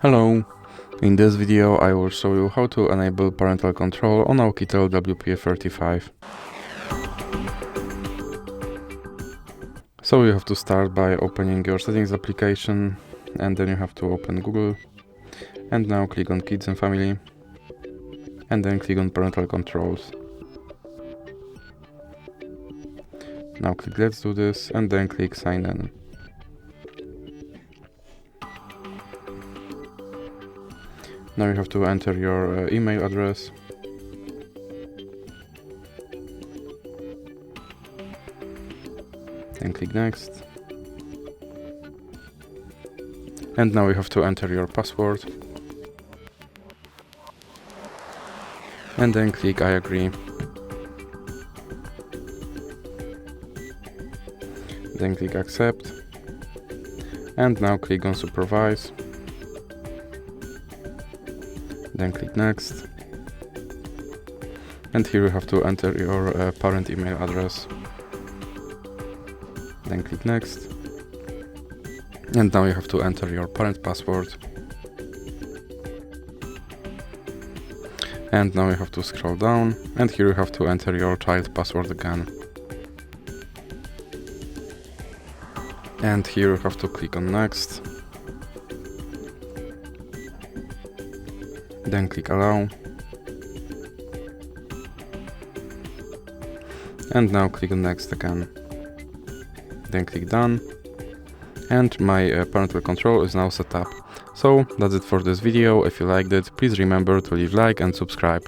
Hello! In this video I will show you how to enable parental control on OUKITEL WP35. So you have to start by opening your settings application, and then you have to open Google, and now click on Kids and Family, and then click on Parental Controls. Now click Let's do this, and then click Sign in. Now you have to enter your email address. Then click Next. And now you have to enter your password. And then click I agree. Then click Accept. And now click on Supervise. Then click Next. And here you have to enter your parent email address. Then click Next. And now you have to enter your parent password. And now you have to scroll down, and here you have to enter your child password again. And here you have to click on Next. Then click Allow. And now click on Next again. Then click Done. And my parental control is now set up. So that's it for this video. If you liked it, please remember to leave like and subscribe.